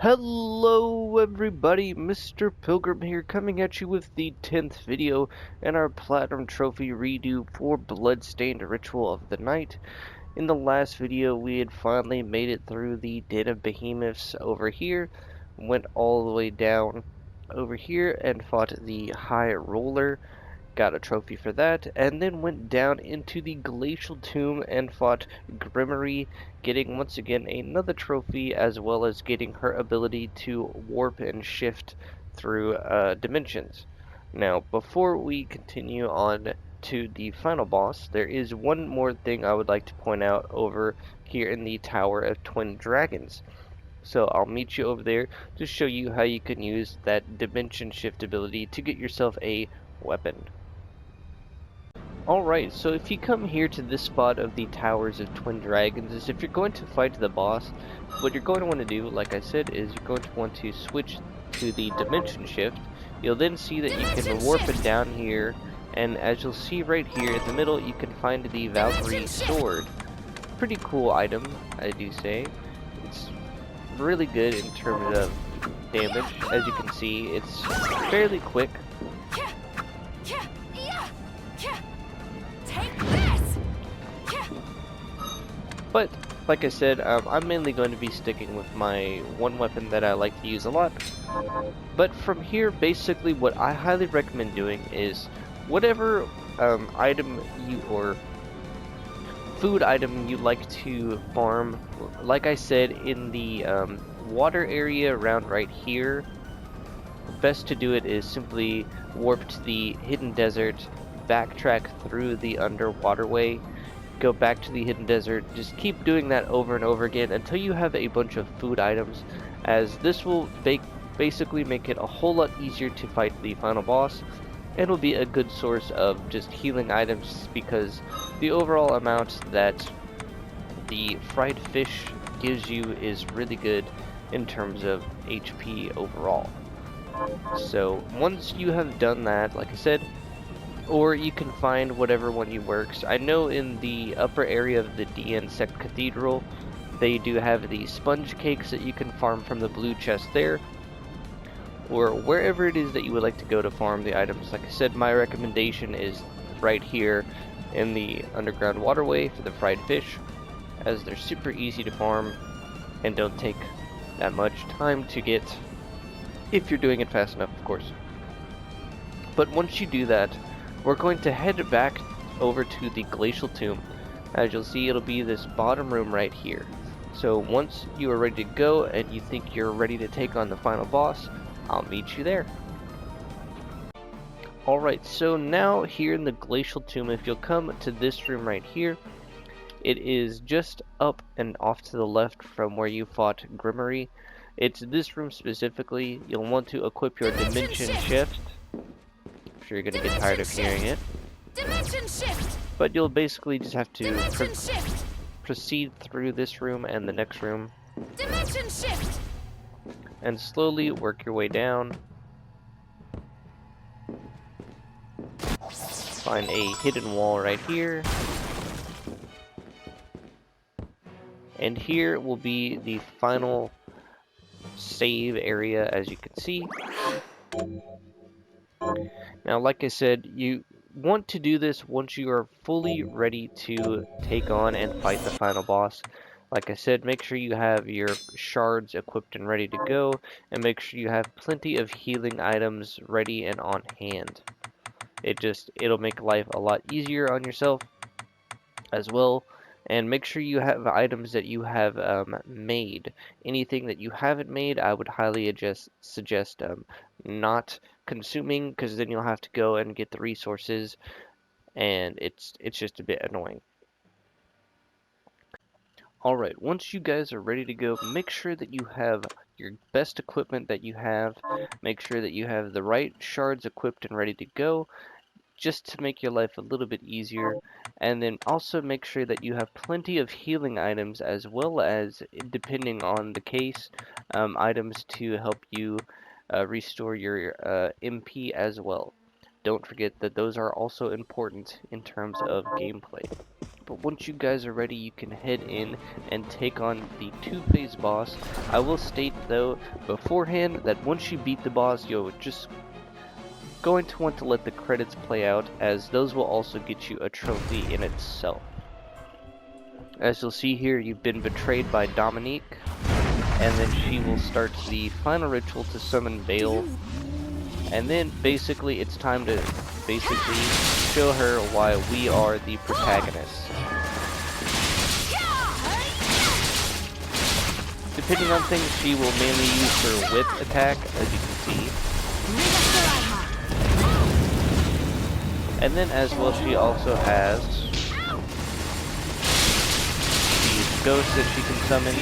Hello everybody, Mr. Pilgrim here, coming at you with the 10th video in our Platinum Trophy redo for Bloodstained Ritual of the Night. In the last video, we had finally made it through the Den of Behemoths over here, went all the way down over here and fought the High Roller, got a trophy for that, and then went down into the Glacial Tomb and fought Grimmery, getting once again another trophy, as well as getting her ability to warp and shift through dimensions. Now, before we continue on to the final boss, there is one more thing I would like to point out over here in the Tower of Twin Dragons. So I'll meet you over there to show you how you can use that dimension shift ability to get yourself a weapon. Alright, so if you come here to this spot of the Towers of Twin Dragons, is if you're going to fight the boss, what you're going to want to do, like I said, is you're going to want to switch to the Dimension Shift. You'll then see that you can warp it down here, and as you'll see right here in the middle, you can find the Valkyrie Sword. Pretty cool item, I do say. It's really good in terms of damage. As you can see, it's fairly quick. But, like I said, I'm mainly going to be sticking with my one weapon that I like to use a lot. But from here, basically what I highly recommend doing is whatever item or food item you like to farm, like I said, in the water area around right here, best to do it is simply warp to the hidden desert, backtrack through the underwater way, go back to the hidden desert, just keep doing that over and over again until you have a bunch of food items, as this will basically make it a whole lot easier to fight the final boss, and will be a good source of just healing items because the overall amount that the fried fish gives you is really good in terms of HP overall. So once you have done that, like I said, or you can find whatever one you works. I know in the upper area of the DN Sect Cathedral, they do have the sponge cakes that you can farm from the blue chest there, or wherever it is that you would like to go to farm the items. Like I said, my recommendation is right here in the underground waterway for the fried fish, as they're super easy to farm and don't take that much time to get, if you're doing it fast enough, of course. But once you do that, we're going to head back over to the Glacial Tomb. As you'll see, it'll be this bottom room right here. So once you are ready to go and you think you're ready to take on the final boss, I'll meet you there. Alright, so now here in the Glacial Tomb, if you'll come to this room right here, it is just up and off to the left from where you fought Grimmery. It's this room specifically. You'll want to equip your Dimension Shift. You're gonna get tired of hearing it, but you'll basically just have to proceed through this room and the next room and slowly work your way down. Find a hidden wall right here, and here will be the final save area, as you can see. Now, like I said, you want to do this once you are fully ready to take on and fight the final boss. Like I said, make sure you have your shards equipped and ready to go, and make sure you have plenty of healing items ready and on hand. It'll make life a lot easier on yourself as well. And make sure you have items that you have made. Anything that you haven't made, I would highly suggest not consuming, because then you'll have to go and get the resources, and it's just a bit annoying. Alright, once you guys are ready to go, make sure that you have your best equipment that you have. Make sure that you have the right shards equipped and ready to go, just to make your life a little bit easier. And then also make sure that you have plenty of healing items, as well as, depending on the case, items to help you restore your MP as well. Don't forget that those are also important in terms of gameplay. But once you guys are ready, you can head in and take on the two-phase boss. I will state though beforehand that once you beat the boss, you're just going to want to let the credits play out, as those will also get you a trophy in itself. As you'll see here, you've been betrayed by Dominique, and then she will start the final ritual to summon Bael. And then basically it's time to show her why we are the protagonists. Depending on things, she will mainly use her whip attack, as you can see. And then as well, she also has these ghosts that she can summon.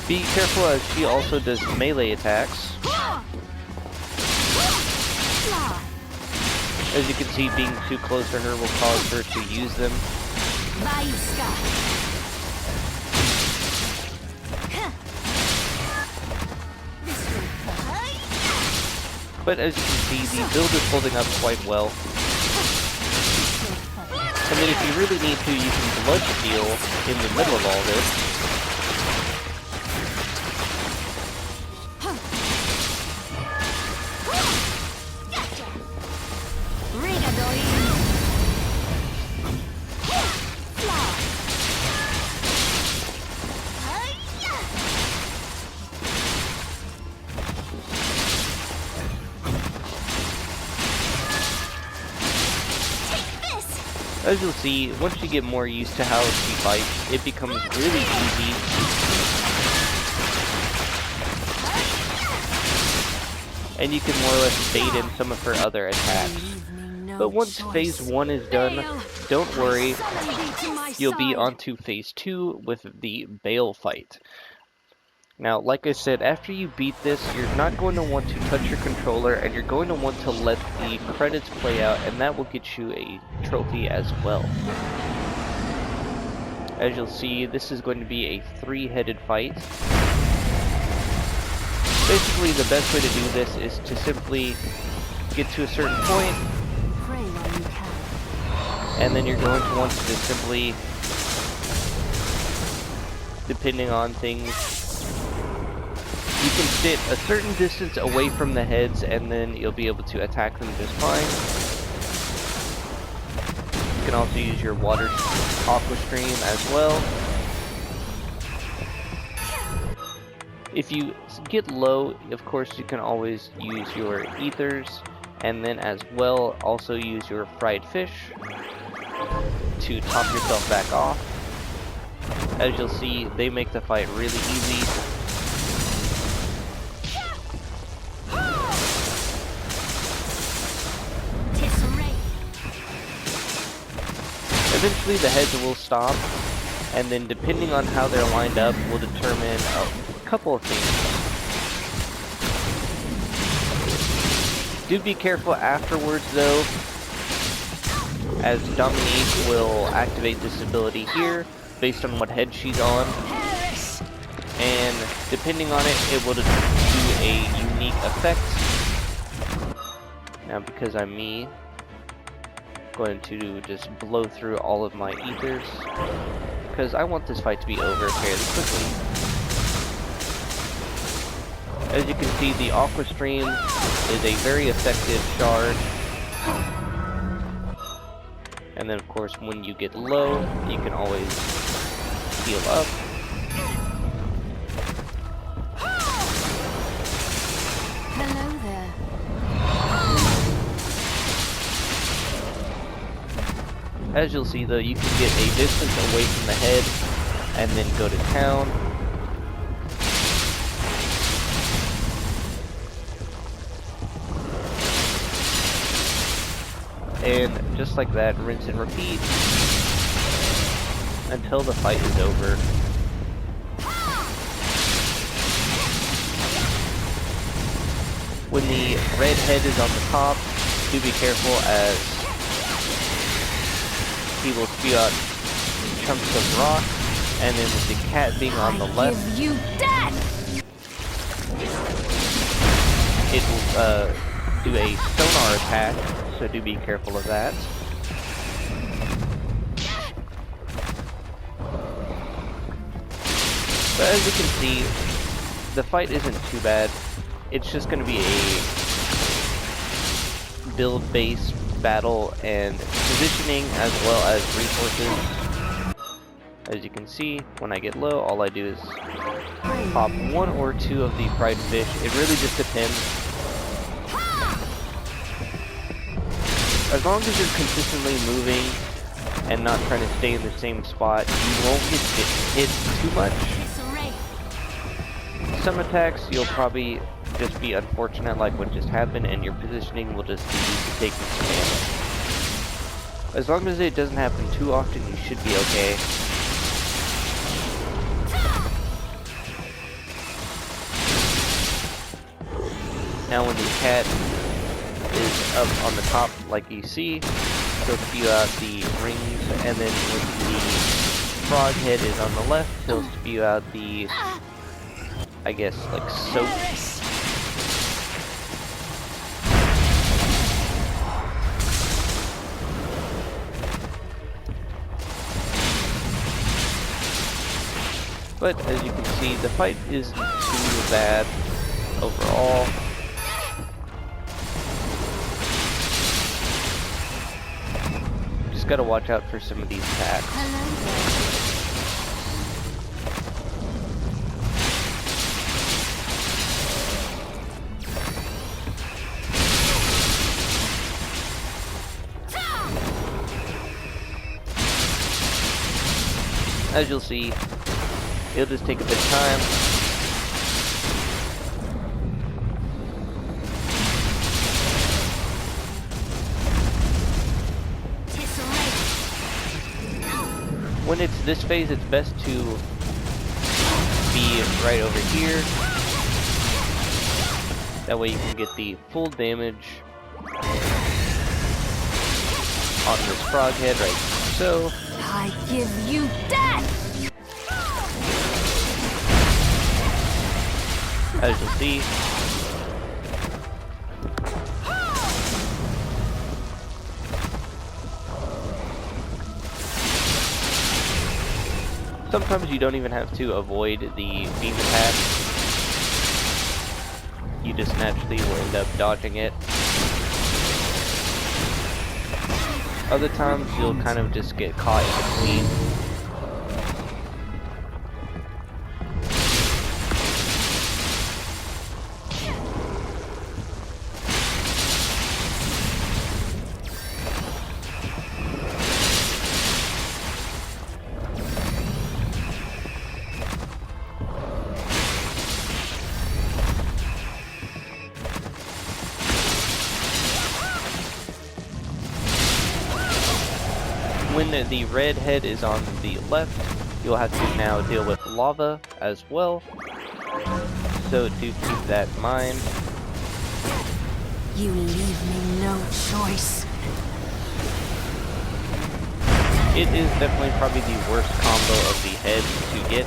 Be careful, as she also does melee attacks. As you can see, being too close to her will cause her to use them. But as you can see, the build is holding up quite well. And then if you really need to, you can blood steal in the middle of all this. As you'll see, once you get more used to how she fights, it becomes really easy. And you can more or less bait in some of her other attacks. But once phase 1 is done, don't worry, you'll be onto phase 2 with the bael fight. Now, like I said, after you beat this, you're not going to want to touch your controller, and you're going to want to let the credits play out, and that will get you a trophy as well. As you'll see, this is going to be a 3-headed fight. Basically, the best way to do this is to simply get to a certain point, and then you're going to want to just simply, depending on things, you can sit a certain distance away from the heads, and then you'll be able to attack them just fine. You can also use your water aqua stream as well. If you get low, of course, you can always use your ethers, and then as well also use your fried fish to top yourself back off. As you'll see, they make the fight really easy. Eventually the heads will stop, and then depending on how they're lined up will determine a couple of things. Do be careful afterwards though, as Dominique will activate this ability here based on what head she's on, and depending on it, it will do a unique effect. Now because I'm me, going to just blow through all of my ethers, because I want this fight to be over fairly quickly. As you can see, the aqua stream is a very effective charge, and then of course when you get low, you can always heal up. As you'll see though, you can get a distance away from the head and then go to town. And just like that, rinse and repeat until the fight is over. When the red head is on the top, do be careful, as he will spew out chunks of rock, and then with the cat being on the left, it will do a sonar attack, so do be careful of that. But as you can see, the fight isn't too bad. It's just going to be a build-based battle and positioning as well as resources. As you can see, when I get low, all I do is pop 1 or 2 of the fried fish. It really just depends. As long as you're consistently moving and not trying to stay in the same spot, you won't get hit too much. Some attacks, you'll probably just be unfortunate like what just happened, and your positioning will just be used to taking some damage. As long as it doesn't happen too often, you should be okay. Now when the cat is up on the top, like you see, he'll spew out the rings, and then when the frog head is on the left, he'll spew out the, I guess, like soap. But as you can see, the fight isn't too bad overall. Just gotta watch out for some of these attacks. As you'll see, it'll just take a bit of time. When it's this phase, it's best to be right over here. That way you can get the full damage on this frog head right so. I give you death! As you'll see, sometimes you don't even have to avoid the beam attack. You just naturally will end up dodging it. Other times you'll kind of just get caught in between. When the red head is on the left, you'll have to now deal with lava as well. So do keep that in mind. You leave me no choice. It is definitely probably the worst combo of the heads to get.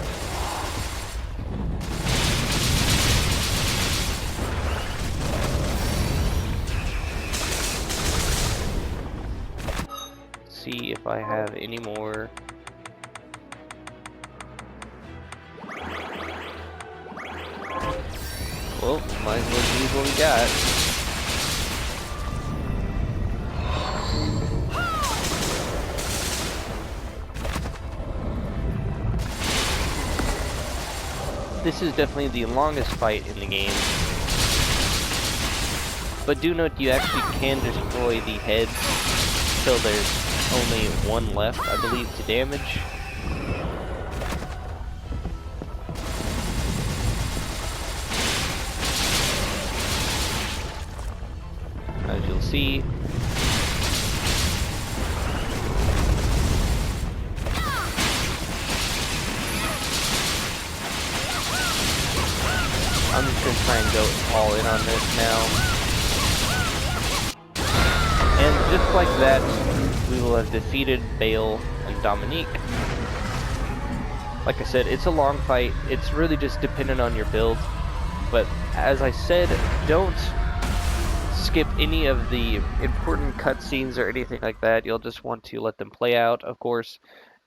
See if I have any more. Well, might as well use what we got. This is definitely the longest fight in the game. But do note you actually can destroy the heads till there's only one left, I believe, to damage. As you'll see, I'm just gonna try and go all in on this now. And just like that, we will have defeated Bael and Dominique. Like I said, it's a long fight. It's really just dependent on your build. But as I said, don't skip any of the important cutscenes or anything like that. You'll just want to let them play out, of course.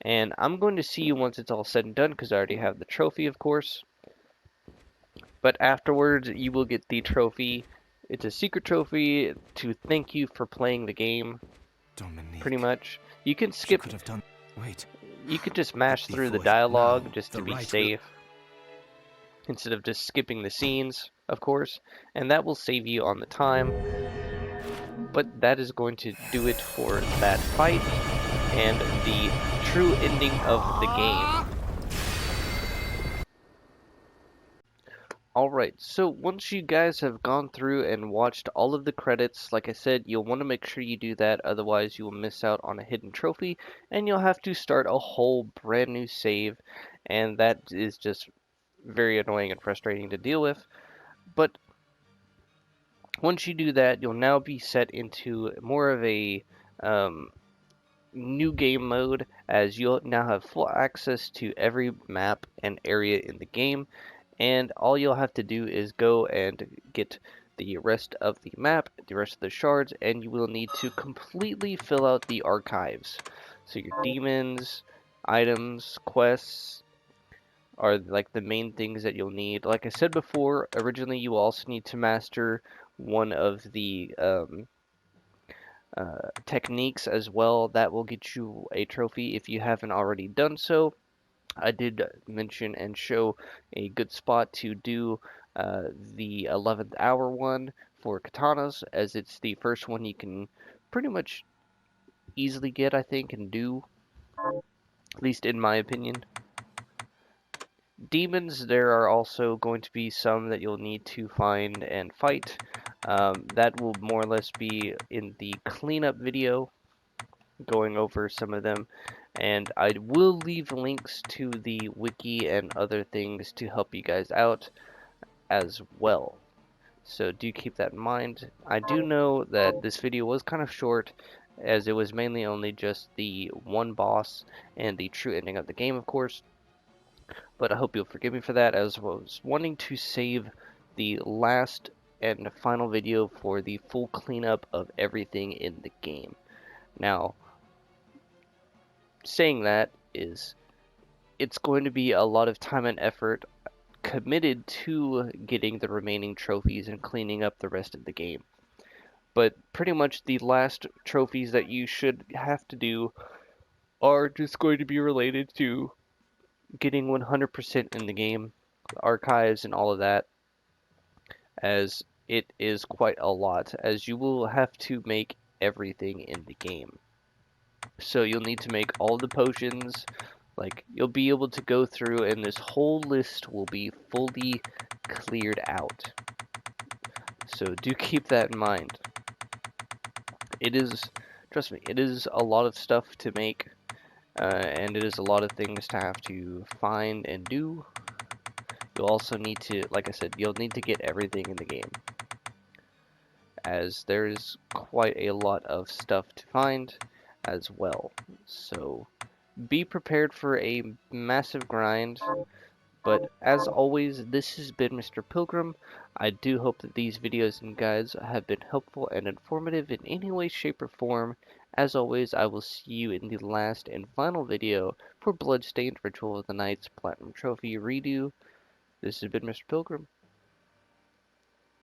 And I'm going to see you once it's all said and done, because I already have the trophy, of course. But afterwards, you will get the trophy. It's a secret trophy to thank you for playing the game, pretty much. You can skip. Could have done. Wait. You could just mash through the Before dialogue now, just the to be right safe, instead of just skipping the scenes, of course. And that will save you on the time. But that is going to do it for that fight and the true ending of the game. Alright, so once you guys have gone through and watched all of the credits, like I said, you'll want to make sure you do that, otherwise you will miss out on a hidden trophy, and you'll have to start a whole brand new save, and that is just very annoying and frustrating to deal with. But once you do that, you'll now be set into more of a new game mode, as you'll now have full access to every map and area in the game, and all you'll have to do is go and get the rest of the map, the rest of the shards, and you will need to completely fill out the archives. So your demons, items, quests are like the main things that you'll need. Like I said before, originally you also need to master one of the techniques as well. That will get you a trophy if you haven't already done so. I did mention and show a good spot to do the 11th hour one for katanas, as it's the first one you can pretty much easily get, I think, and do, at least in my opinion. Demons, there are also going to be some that you'll need to find and fight. That will more or less be in the cleanup video, going over some of them, and I will leave links to the wiki and other things to help you guys out as well. So do keep that in mind. I do know that this video was kind of short, as it was mainly only just the one boss and the true ending of the game, of course. But I hope you'll forgive me for that, as I was wanting to save the last and final video for the full cleanup of everything in the game. Now, saying that is, it's going to be a lot of time and effort committed to getting the remaining trophies and cleaning up the rest of the game. But pretty much the last trophies that you should have to do are just going to be related to getting 100% in the game, archives and all of that, as it is quite a lot, as you will have to make everything in the game. So you'll need to make all the potions. Like, you'll be able to go through and this whole list will be fully cleared out. So do keep that in mind. It is, trust me, it is a lot of stuff to make, and it is a lot of things to have to find and do. You'll also need to, like I said, you'll need to get everything in the game, as there's quite a lot of stuff to find as well. So be prepared for a massive grind. But as always, this has been Mr. Pilgrim. I do hope that these videos and guides have been helpful and informative in any way, shape, or form. As always, I will see you in the last and final video for Bloodstained Ritual of the Night's Platinum Trophy redo. This has been Mr. Pilgrim.